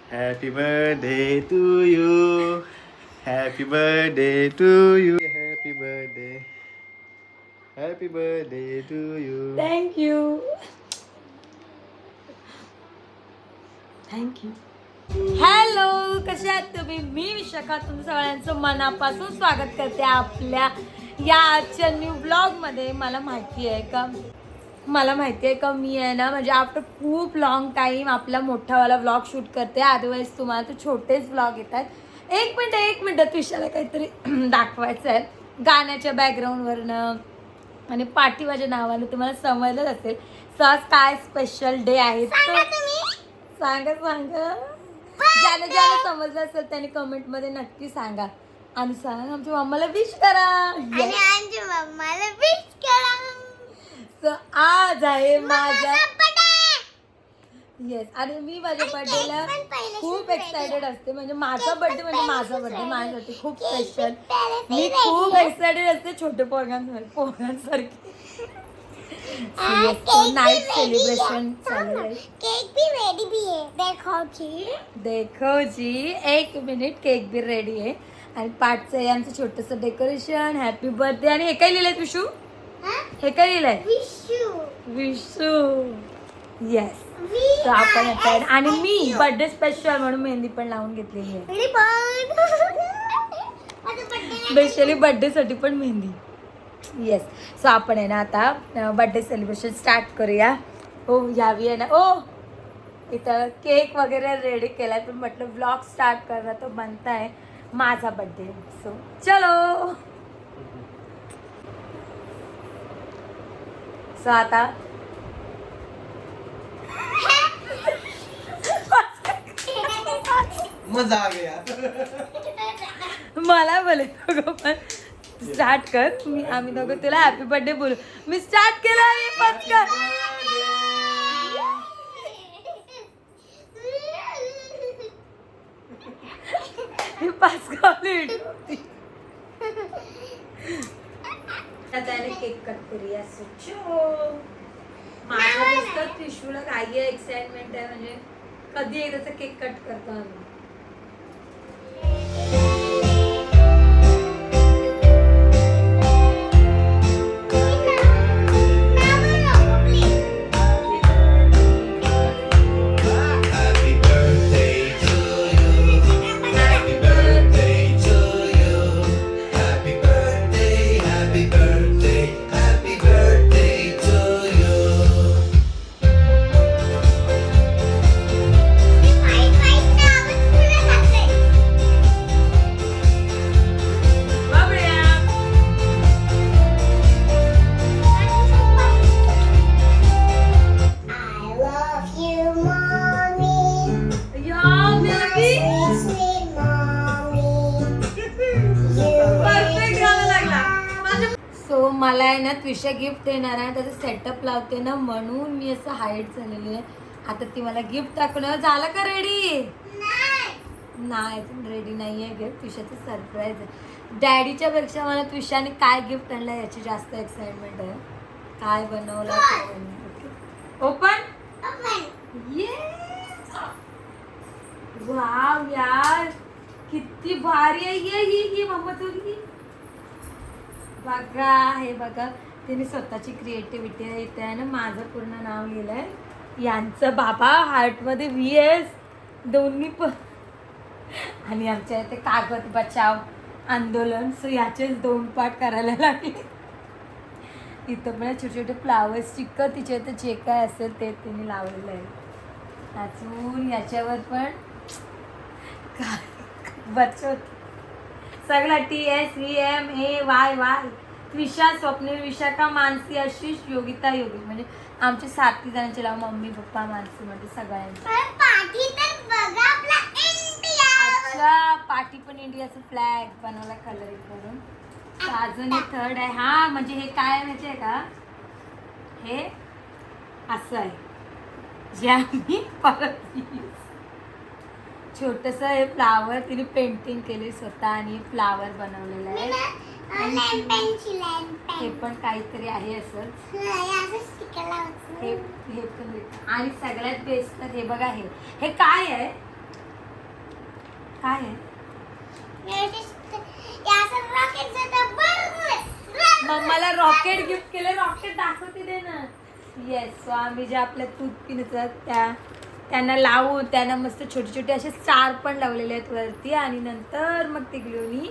Happy birthday to you. Happy birthday to you. Happy birthday. Happy birthday to you. Thank you. Thank you. Hello, कसे आहात तुम्ही? मी विशाखा तुमचं सगळ्यांचं मनापासून स्वागत करते आपल्या या आजच्या न्यू ब्लॉगमध्ये. मला माहिती आहे का मी आहे ना, म्हणजे आफ्टर खूप लॉंग टाईम आपला मोठावाला व्लॉग शूट करते. अदरवाईज तुम्हाला तर छोटेच व्लॉग येतात. एक मिनटं तुझ्याला काहीतरी दाखवायचं आहे गाण्याच्या बॅकग्राऊंडवरनं आणि पाठीवाच्या नावानं. तुम्हाला समजलंच असेल. सो आज काय स्पेशल डे आहे सांगा. ज्याला समजलं असेल त्याने कमेंट मध्ये नक्की सांगा. आणि सांगा आमच्या मम्माला विश करा. So, आज आहे माझा येस. आणि मी माझ्या बर्थडेला खूप एक्सायटेड असते. म्हणजे माझा बर्थडे माझ्यासाठी खूप स्पेशल. मी खूप एक्सायटेड असते छोटे पोरांसारखी. नाइट सेलिब्रेशन चालू आहे. केक भी रेडी भी है. देखो जी, एक मिनिट. केक भी रेडी आहे. आणि पाठचं आहे आमचं छोटंसं डेकोरेशन. Happy birthday. आणि हे काय लिहिलंय विशू? हे काय लिहिलंय? विशू. येस. तर आपण आता आणि मी बर्थडे स्पेशल म्हणून मेहंदी पण लावून घेतलेली आहे. स्पेशली बर्थडे साठी पण मेहंदी. येस. सो आपण आहे ना आता बर्थडे सेलिब्रेशन स्टार्ट करूया. हो यावी आहे ना. ओ इथं केक वगैरे रेडी केलाय. पण म्हटलं ब्लॉग स्टार्ट करणं तो बनताय माझा बर्थडे. सो चलो. सो आता मजा आ गया. मला बोले दोघं पण स्टार्ट कर. आम्ही दोघं तुला हॅपी बर्थडे बोलू. मी स्टार्ट केलं आहे. पटकन केक कट करूया. माझ्या नुसतं त्रिशूला काही एक्साइटमेंट आहे. म्हणजे कधी एकदाचा केक कट करतो आम्ही. मला आहे ना त्विषा गिफ्ट देणार आहे. त्याचं सेटअप लावते ना म्हणून मी असं हाईट झालेली आहे. आता ती मला गिफ्ट दाखवलं. झालं का रेडी? नाही रेडी नाही आहे गिफ्ट. त्विषाचं सरप्राईज आहे. डॅडीच्या पेक्षा मला त्विषाने काय गिफ्ट आणलं याची जास्त एक्साइटमेंट आहे. काय बनवलं ओपन. वाव यार किती भारी आहे ही मम्मा तुझी. बघा हे बघा. तिने स्वतःची क्रिएटिव्हिटी आहे. इथे आहे ना माझं पूर्ण नाव लिहिलंय. यांचं बाबा हार्टमध्ये VS दोन्ही पण. आणि आमच्या इथे कागद बचाव आंदोलन. सो याचेच 2 पार्ट करायला लागले. इथं पण छोटे छोटे फ्लावर स्टिकर तिच्या इथे जे काय असेल ते तिने लावलेलं आहे. अजून याच्यावर पण बचत सगळा TSVMAYY. त्विषा, स्वप्नील, विशाखा, मानसी, आशिष, योगिता, योगी. म्हणजे आमचे 7 जणांचे लाव. मम्मी पप्पा मानसी म्हणजे सगळ्यांचे. अच्छा पाठी पण इंडियाचं फ्लॅग बनवला कलरिंग करून. अजून हे 3rd आहे. हा म्हणजे हे काय माहिती आहे का? हे असं आहे जे आम्ही परत छोटस हे फ्लावर तिने पेंटिंग केले स्वतः आणि फ्लावर बनवलेलं आहे. हे पण काहीतरी आहे असंच. हे पण. आणि सगळ्यात बेस्ट तर हे बघा. हे काय आहे? काय आहे? मम्माला रॉकेट गिफ्ट केलं. रॉकेट दाखवते दे ना. येस. सो आम्ही जे आपल्या तूत पिण्याचं त्यांना लावून त्यांना मस्त छोटे छोटे असे स्टार पण लावलेले आहेत वरती आणि नंतर मग ते ग्लूनी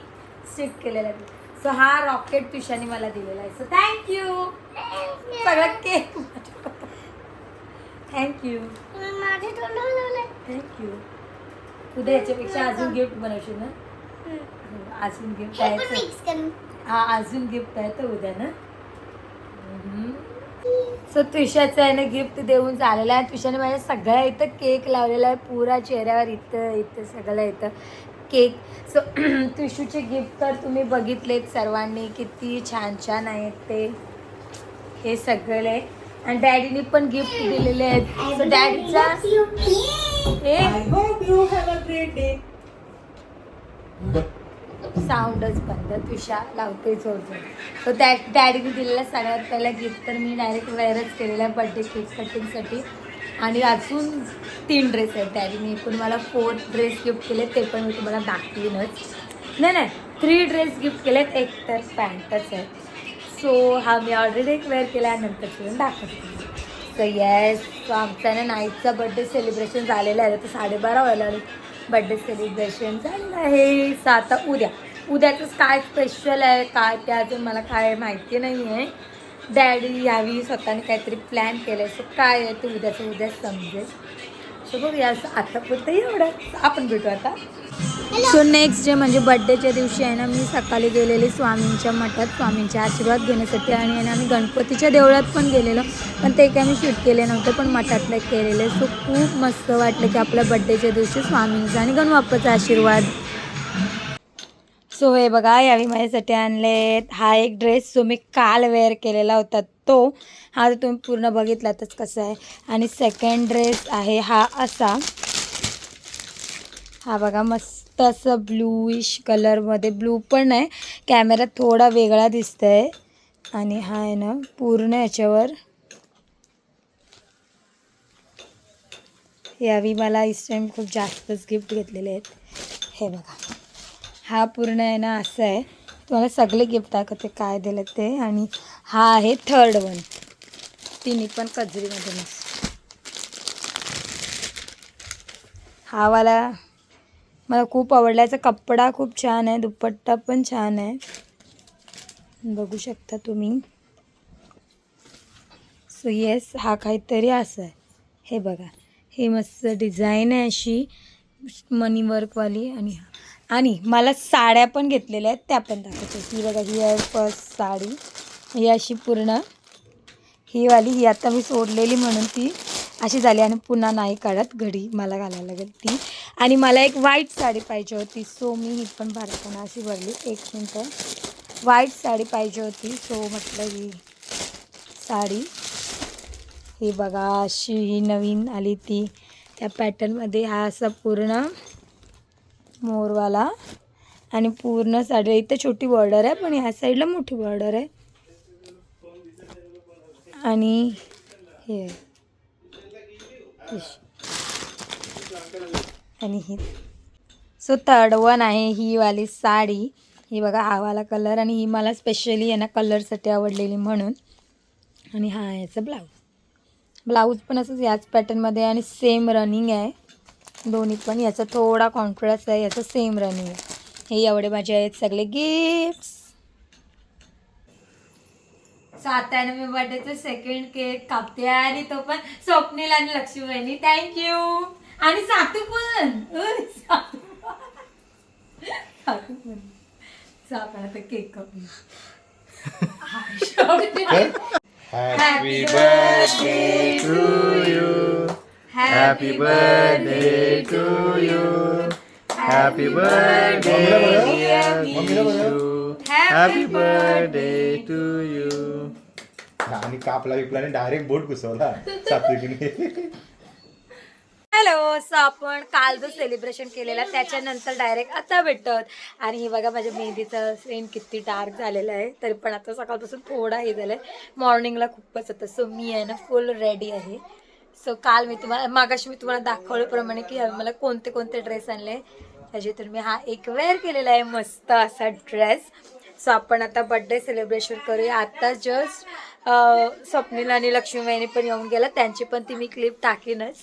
स्टिक केलेले आहेत. सो हा रॉकेट तुषाने मला दिलेला आहे. So thank you. सगळं केक थँक्यू थँक्यू. उद्या याच्यापेक्षा अजून गिफ्ट बनवशील ना. अजून गिफ्ट आहे. हा अजून गिफ्ट आहे तर उद्या ना. सो तुषाचं आहे ना गिफ्ट देऊन झालेलं आहे. तुषाने माझ्या सगळ्या इथं केक लावलेला आहे. पुरा चेहऱ्यावर इथं इथं सगळं इथं केक. सो तुषूचे गिफ्ट तर तुम्ही बघितलेत सर्वांनी किती छान छान आहेत ते. हे सगळे आणि डॅडीने पण गिफ्ट दिलेले आहेत. सो डॅडीचा साऊंडच बंद. तुषा लावते जोर जोर. तर डॅडीने दिलेला सगळ्यात पहिला गिफ्ट तर मी डायरेक्ट वेअरच केलेला आहे बड्डे केक कटिंगसाठी. आणि अजून 3 ड्रेस आहेत. डॅडीने एकूण मला 4 ड्रेस गिफ्ट केले. ते पण मी तुम्हाला दाखवीनच. नाही 3 ड्रेस गिफ्ट केलेत. एक तर पॅन्टच आहे. सो हा मी ऑलरेडी एक वेअर केला आहे. नंतर फिरून दाखवते. So yes. सो आमचा ना नाईटचा बड्डे सेलिब्रेशन झालेलं आहे. तर 12:30 व्हायला बड्डे सेलिब्रेशन झालेलं आहे. सो आता उद्याचंच काय स्पेशल आहे काय ते अजून मला काय माहिती नाही आहे. डॅडी यावी स्वतःने काहीतरी प्लॅन केलं आहे. सो काय आहे ते उद्याच समजेल. सो बघूया. आतापर्यंत एवढंच. आपण भेटू आता. सो नेक्स्ट डे म्हणजे बड्डेच्या दिवशी आहे ना मी सकाळी गेलेले स्वामींच्या मठात स्वामींचे आशीर्वाद घेण्यासाठी. आणि आम्ही गणपतीच्या देवळात पण गेलेलो पण ते काय मी शूट केले नव्हते पण मठातले केलेले. सो खूप मस्त वाटलं की आपल्या बड्डेच्या दिवशी स्वामींचा आणि गणबाप्पाचा आशीर्वाद. सो हे बघा यावेळी माझ्यासाठी आणलेत. हा एक ड्रेस जो मी काल वेअर केलेला होता तो. हा तर तुम्ही पूर्ण बघितलातच कसा आहे. आणि सेकंड ड्रेस आहे हा असा. हा बघा मस्त असं ब्लूइश कलरमध्ये. ब्लू पण आहे कॅमेरा थोडा वेगळा दिसतं आहे. आणि हा आहे ना पूर्ण याच्यावर यावी मला इस टाईम खूप जास्तच गिफ्ट घेतलेले आहेत. हे बघा हा पूर्ण आहे ना असं आहे. तुम्हाला सगळे गिफ्ट दाखवते काय दिलं ते. आणि हा आहे 3rd वन. तिन्ही पण कजरीमध्ये मस्त. हा वाला मला खूप आवडला. याचा कपडा खूप छान आहे. दुपट्टा पण छान आहे. बघू शकता तुम्ही. सो येस हा काहीतरी असं आहे. हे बघा हे मस्त डिझाईन आहे अशी मनी वर्कवाली. आणि मला साड्या पण घेतलेल्या आहेत त्या पण दाखवते. ही बघा ही आहे फर्स्ट साडी. ही अशी पूर्ण ही वाली. ही आता मी सोडलेली म्हणून ती अशी झाली आणि पुन्हा नाही काढत. घडी मला घालायला लागेल ती. आणि मला एक व्हाईट साडी पाहिजे होती. सो मी ही पण भरताना अशी भरली. 1 मिनटं. व्हाईट साडी पाहिजे होती. सो म्हटलं ही साडी ही बघा अशी ही नवीन आली ती त्या पॅटर्नमध्ये. हा असा पूर्ण मोरवाला आणि पूर्ण साडी. इथं छोटी बॉर्डर आहे पण ह्या साईडला मोठी बॉर्डर आहे. आणि हे आणि ही. सो 3rd वन आहे ही वाली साडी. ही बघा हा वाला कलर. आणि ही मला स्पेशली यांना कलरसाठी आवडलेली म्हणून. आणि हा याचा ब्लाऊज पण असंच याच पॅटर्नमध्ये आणि सेम रनिंग आहे दोन्ही पण. याचा थोडा कॉन्ट्रास्ट आहे. याचा सेम रनिंग आहे. हे एवढे माझे आहेत सगळे गिफ्ट्स. सो आता आहे ना मी बर्थडेचं सेकंड केक कापते. आणि तो पण स्वप्नील आणि लक्ष्मीबाईंनी. थँक्यू. आणि सातू पण आपण आता cake कापूया. Happy birthday to you. Happy birthday to you. Happy birthday dear Mishu. Happy birthday to you. आणि कापला विकला डायरेक्ट बोट घुसवला सात्विकीने. हॅलो. सो आपण काल जो सेलिब्रेशन केलेला त्याच्यानंतर डायरेक्ट आता भेटत. आणि हे बघा माझ्या मेहंदीचं स्क्रीन किती डार्क झालेलं आहे. तरी पण आता सकाळपासून थोडा हे झालं आहे. मॉर्निंगला खूपच होतं. सो मी आहे ना फुल रेडी आहे. सो काल मी तुम्हाला मागाशी मी तुम्हाला दाखवल्याप्रमाणे की मला कोणते कोणते ड्रेस आणले. त्याच्यातून मी हा एक वेअर केलेला आहे मस्त असा ड्रेस. सो आपण आता बर्थडे सेलिब्रेशन करूया. आता जस्ट स्वप्नील आणि लक्ष्मीबाईने पण येऊन गेला, त्यांची पण ती मी क्लिप टाकीनच.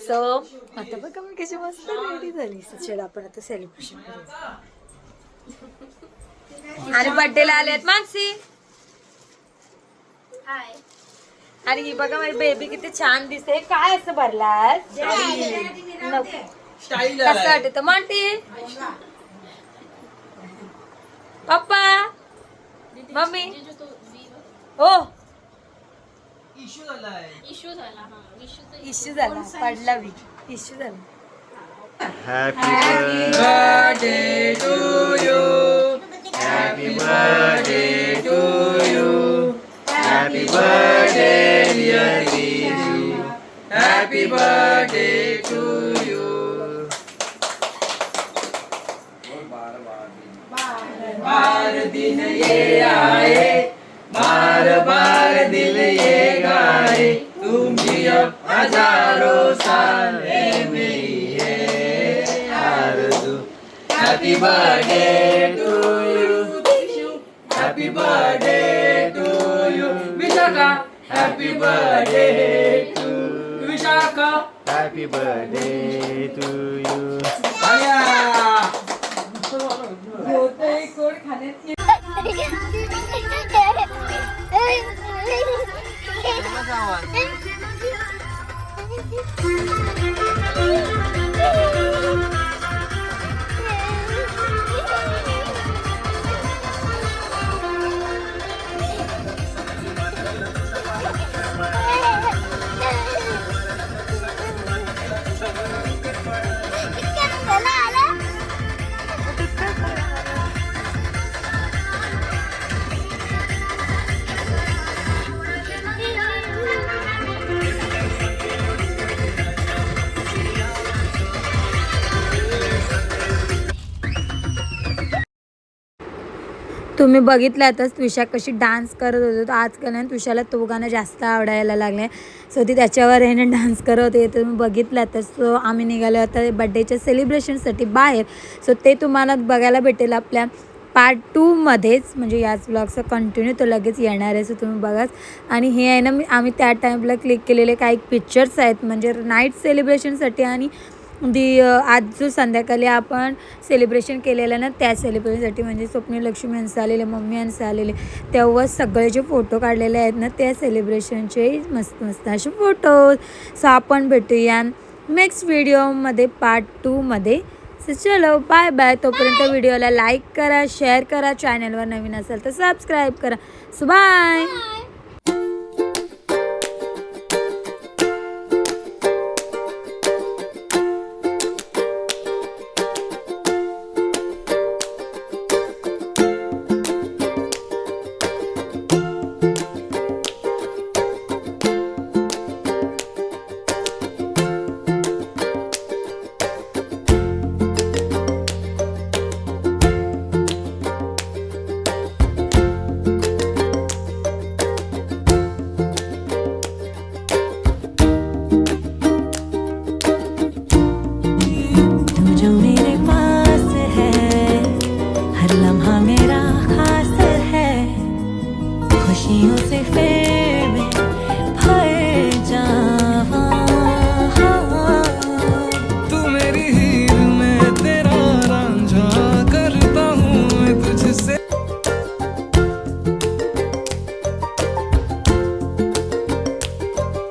सो आता बघा मी कशी मस्त रेडी झाली. चल आपण आता सेलिब्रेशन करूया. आणि बर्थडेला आलेत मानसी. आणि ही बघा माझी बेबी किती छान दिसते. काय असं भरलास कसं वाटत मांटी पप्पा मम्मी हो इश्यू झाला पडला मी इश्यू झाला. Happy birthday to you. Happy birthday to you. Happy birthday dear Giju. Happy birthday to you. बार दिन ये आए, बार बार दिल ये गाए, तुम जियो हजारों साल मेरी है आरज़ू. Happy birthday to you, happy birthday to you, Vishaka. Happy birthday to Vishaka. Happy birthday to you. कोण खाण्यात तुम्ही बघितल्यातच तुषा कशी डान्स करत होती. तर आजकाल ना तुषाला तो गाणं जास्त आवडायला लागले. सो ती त्याच्यावर याने डान्स करत होते. तुम्ही बघितल्यातच. सो आम्ही निघालो आता बड्डेच्या सेलिब्रेशनसाठी बाहेर. सो ते तुम्हाला बघायला भेटेल आपल्या पार्ट 2मध्येच, म्हणजे याच ब्लॉगचा कंटिन्यू तो लगेच येणार आहे. सो तुम्ही बघाच. आणि हे आहे ना आम्ही त्या टाईमला क्लिक केलेले काही पिक्चर्स आहेत, म्हणजे नाईट सेलिब्रेशनसाठी आणि आज जो संध्याकाळी आपण सेलिब्रेशन केलेलं ना त्या सेलिब्रेशनसाठी, म्हणजे स्वप्नील लक्ष्मी यांचं आलेले, मम्मी यांचं आलेले, तेव्हा सगळे जे फोटो काढलेले आहेत ना त्या सेलिब्रेशनचे मस्त मस्त असे फोटोज. सो आपण भेटूया नेक्स्ट व्हिडिओमध्ये पार्ट 2मध्ये. सो चलो बाय बाय. तोपर्यंत व्हिडिओला लाईक करा, शेअर करा, चॅनलवर नवीन असेल तर सबस्क्राईब करा. So bye.